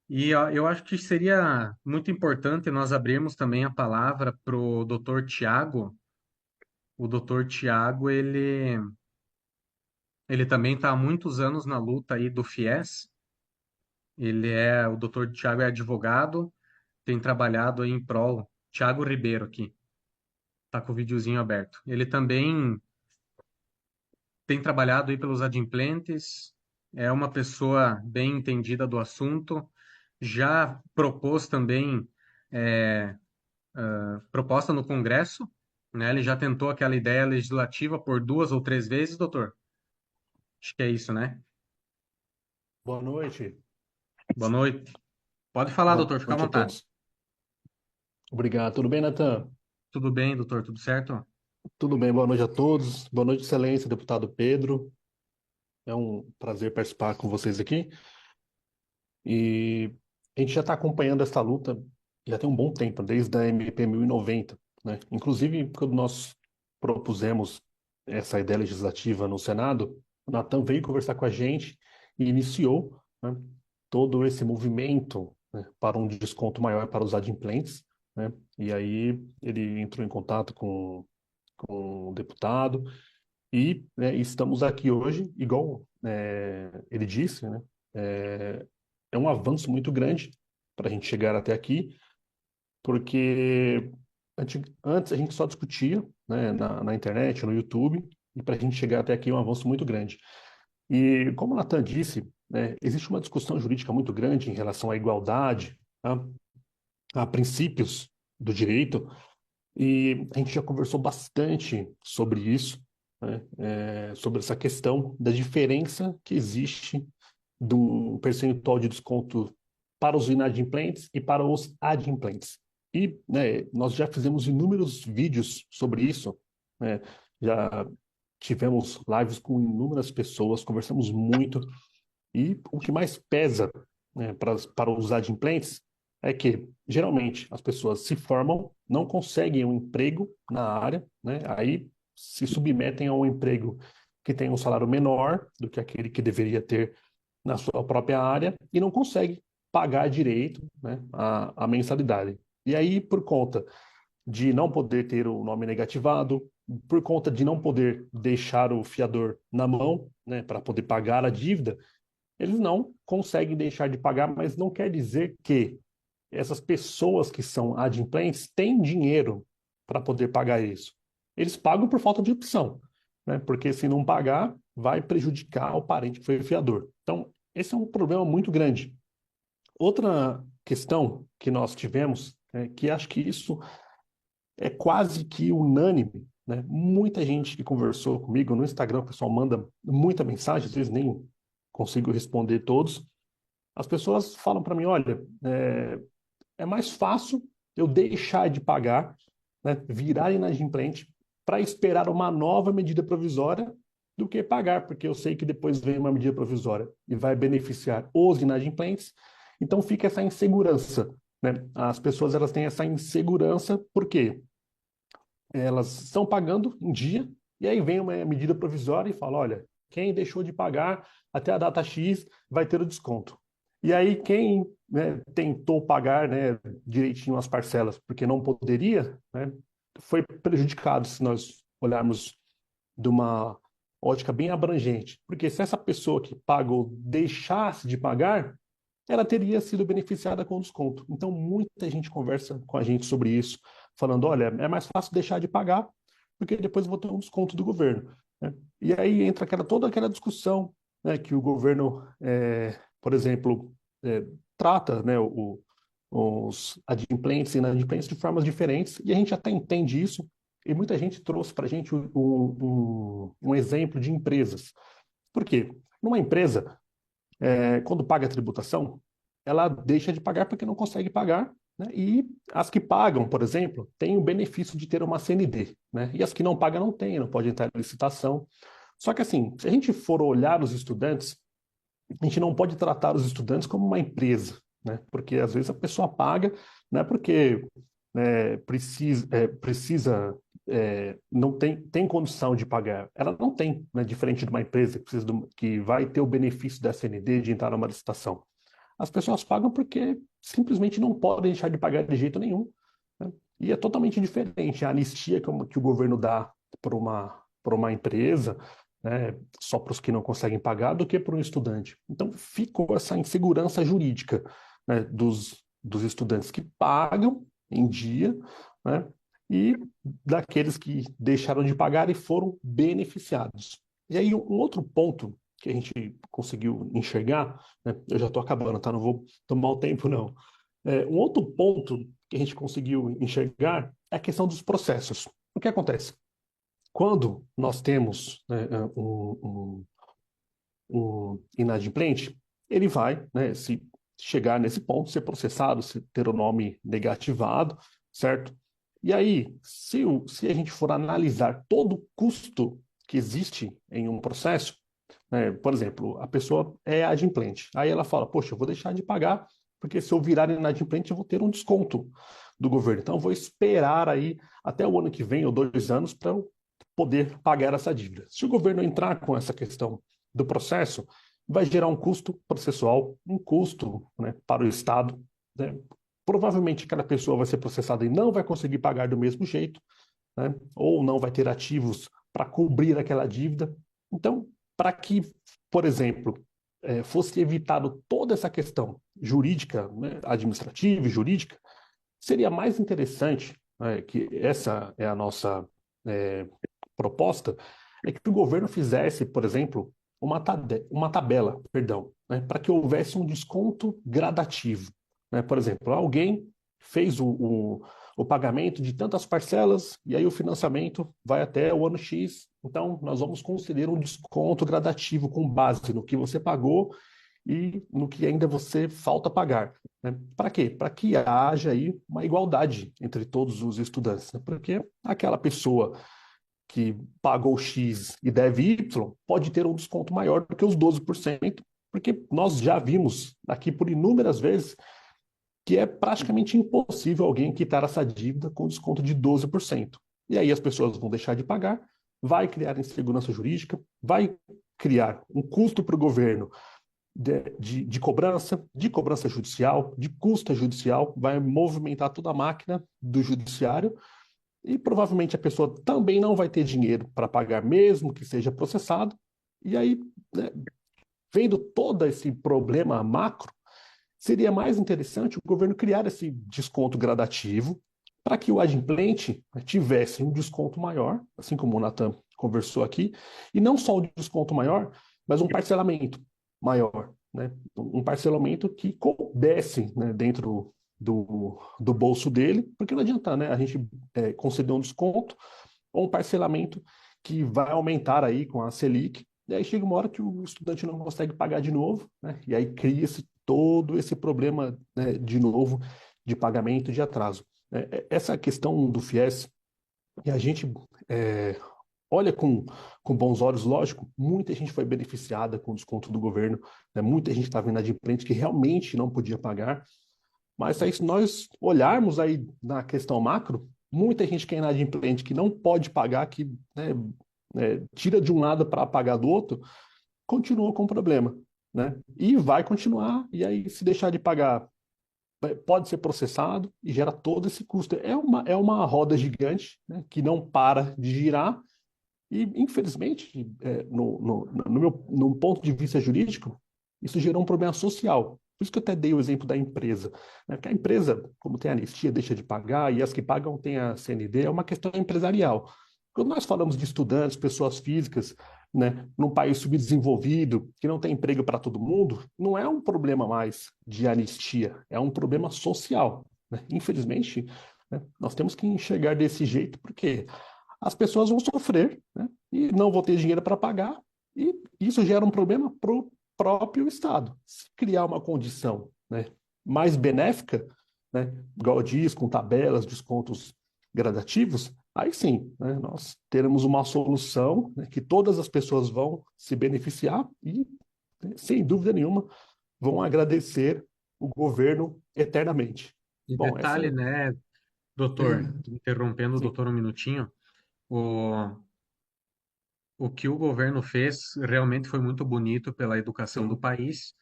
E ó, eu acho que seria muito importante nós abrirmos também a palavra para o doutor Tiago. O doutor Tiago, ele também está há muitos anos na luta aí do FIES. O doutor Tiago é advogado, tem trabalhado aí em prol, Tiago Ribeiro aqui, tá com o videozinho aberto. Ele também tem trabalhado aí pelos adimplentes, é uma pessoa bem entendida do assunto, já propôs também é, proposta no Congresso, né? Ele já tentou aquela ideia legislativa por 2 ou 3 vezes, doutor? Acho que é isso, né? Boa noite. Boa noite. Pode falar, Boa doutor, fica à noite a vontade. todos. Obrigado. Tudo bem, Natan? Tudo bem, doutor? Tudo certo? Tudo bem, boa noite a todos. Boa noite, Excelência, deputado Pedro. É um prazer participar com vocês aqui. E a gente já está acompanhando essa luta já tem um bom tempo, desde a MP 1090, né? Inclusive, quando nós propusemos essa ideia legislativa no Senado, o Natan veio conversar com a gente e iniciou, né, todo esse movimento, né, para um desconto maior para os adimplentes, né? E aí ele entrou em contato com o deputado e, né, estamos aqui hoje, igual ele disse, né? É, é um avanço muito grande para a gente chegar até aqui, porque antes a gente só discutia, né, na internet, no YouTube, e para a gente chegar até aqui é um avanço muito grande. E como o Natan disse, né, existe uma discussão jurídica muito grande em relação à igualdade, tá? A princípios do direito, e a gente já conversou bastante sobre isso, né, sobre essa questão da diferença que existe do percentual de desconto para os inadimplentes e para os adimplentes. E, né, nós já fizemos inúmeros vídeos sobre isso, né, já tivemos lives com inúmeras pessoas, conversamos muito, e o que mais pesa, né, para os adimplentes é que, geralmente, as pessoas se formam, não conseguem um emprego na área, né, aí se submetem a um emprego que tem um salário menor do que aquele que deveria ter na sua própria área e não consegue pagar direito, né, a mensalidade. E aí, por conta de não poder ter o nome negativado, por conta de não poder deixar o fiador na mão, né, para poder pagar a dívida, eles não conseguem deixar de pagar, mas não quer dizer que essas pessoas que são adimplentes têm dinheiro para poder pagar isso. Eles pagam por falta de opção, né? Porque se não pagar, vai prejudicar o parente que foi o fiador. Então, esse é um problema muito grande. Outra questão que nós tivemos, que acho que isso é quase que unânime, né? Muita gente que conversou comigo no Instagram, o pessoal manda muita mensagem, às vezes nem consigo responder todos. As pessoas falam para mim, olha, é mais fácil eu deixar de pagar, né, virar inadimplente, para esperar uma nova medida provisória do que pagar, porque eu sei que depois vem uma medida provisória e vai beneficiar os inadimplentes. Então fica essa insegurança, né? As pessoas elas têm essa insegurança porque elas estão pagando em dia e aí vem uma medida provisória e fala, olha, quem deixou de pagar até a data X vai ter o desconto. E aí quem, né, tentou pagar, né, direitinho as parcelas porque não poderia, né, foi prejudicado se nós olharmos de uma ótica bem abrangente. Porque se essa pessoa que pagou deixasse de pagar, ela teria sido beneficiada com desconto. Então, muita gente conversa com a gente sobre isso, falando: olha, é mais fácil deixar de pagar, porque depois eu vou ter um desconto do governo, né? E aí entra toda aquela discussão, né, que o governo, por exemplo, é, trata, né, os adimplentes e inadimplentes de formas diferentes, e a gente até entende isso, e muita gente trouxe para a gente um exemplo de empresas. Por quê? Numa empresa, quando paga a tributação, ela deixa de pagar porque não consegue pagar, né? E as que pagam, por exemplo, têm o benefício de ter uma CND, né? E as que não pagam não têm, não pode entrar em licitação. Só que assim, se a gente for olhar os estudantes, a gente não pode tratar os estudantes como uma empresa, né? Porque às vezes a pessoa paga, não é porque precisa não tem condição de pagar. Ela não tem, né? Diferente de uma empresa que vai ter o benefício da CND de entrar numa licitação. as pessoas pagam porque simplesmente não podem deixar de pagar de jeito nenhum, né? E é totalmente diferente a anistia que o governo dá para uma empresa, né, só para os que não conseguem pagar, do que para um estudante. Então, ficou essa insegurança jurídica, né, dos estudantes que pagam em dia, né, e daqueles que deixaram de pagar e foram beneficiados. E aí, um outro ponto que a gente conseguiu enxergar, né, eu já estou acabando, tá? Não vou tomar o tempo, não. Um outro ponto que a gente conseguiu enxergar é a questão dos processos. O que acontece? Quando nós temos, né, um inadimplente, ele vai, né, se chegar nesse ponto, ser processado, ter o nome negativado, certo? E aí, se a gente for analisar todo o custo que existe em um processo, né, por exemplo, a pessoa é adimplente, aí ela fala, poxa, eu vou deixar de pagar, porque se eu virar inadimplente, eu vou ter um desconto do governo. Então, eu vou esperar aí até o ano que vem, ou 2 anos, para eu poder pagar essa dívida. Se o governo entrar com essa questão do processo, vai gerar um custo processual, um custo, né, para o Estado, né? Provavelmente aquela pessoa vai ser processada e não vai conseguir pagar do mesmo jeito, né? Ou não vai ter ativos para cobrir aquela dívida. Então, para que, por exemplo, fosse evitado toda essa questão jurídica, né, administrativa e jurídica, seria mais interessante, né, que essa é a nossa é, proposta, é que o governo fizesse, por exemplo, uma tabela, perdão, né, para que houvesse um desconto gradativo. Né? Por exemplo, alguém fez o pagamento de tantas parcelas e aí o financiamento vai até o ano X, então nós vamos conceder um desconto gradativo com base no que você pagou e no que ainda você falta pagar. Né? Para quê? Para que haja aí uma igualdade entre todos os estudantes. Né? Porque aquela pessoa que pagou X e deve Y pode ter um desconto maior do que os 12%, porque nós já vimos aqui por inúmeras vezes que é praticamente impossível alguém quitar essa dívida com desconto de 12%. E aí as pessoas vão deixar de pagar, vai criar insegurança jurídica, vai criar um custo para o governo de cobrança judicial, de custa judicial, vai movimentar toda a máquina do judiciário e provavelmente a pessoa também não vai ter dinheiro para pagar, mesmo que seja processado. E aí, né, vendo todo esse problema macro, seria mais interessante o governo criar esse desconto gradativo para que o adimplente, né, tivesse um desconto maior, assim como o Natan conversou aqui, e não só o desconto maior, mas um parcelamento maior, né? Um parcelamento que coubesse, né, dentro do bolso dele, porque não adianta, né, a gente conceder um desconto ou um parcelamento que vai aumentar aí com a Selic, e aí chega uma hora que o estudante não consegue pagar de novo, né? E aí cria-se todo esse problema, né, de novo de pagamento de atraso. Essa questão do FIES, e a gente é, olha com bons olhos, lógico, muita gente foi beneficiada com o desconto do governo, né? Muita gente estava inadimplente que realmente não podia pagar, mas aí, se nós olharmos aí na questão macro, muita gente que é inadimplente, que não pode pagar, que, né, tira de um lado para pagar do outro, continua com problema, né? E vai continuar, e aí se deixar de pagar, pode ser processado e gera todo esse custo. É uma roda gigante, né, que não para de girar, e infelizmente, no ponto de vista jurídico, isso gerou um problema social. Por isso que eu até dei o exemplo da empresa, né? Porque a empresa, como tem anistia, deixa de pagar, e as que pagam têm a CND, é uma questão empresarial. Quando nós falamos de estudantes, pessoas físicas, né, num país subdesenvolvido, que não tem emprego para todo mundo, não é um problema mais de anistia, é um problema social. Né? Infelizmente, né, nós temos que enxergar desse jeito, porque as pessoas vão sofrer, né, e não vão ter dinheiro para pagar, e isso gera um problema para o próprio Estado. Se criar uma condição, né, mais benéfica, né, igual diz, com tabelas, descontos gradativos, aí sim, né, nós teremos uma solução, né, que todas as pessoas vão se beneficiar e, né, sem dúvida nenhuma, vão agradecer o governo eternamente. E Bom, essa detalhe, né, doutor, interrompendo o sim, doutor um minutinho, o, o que o governo fez realmente foi muito bonito pela educação do sim, país,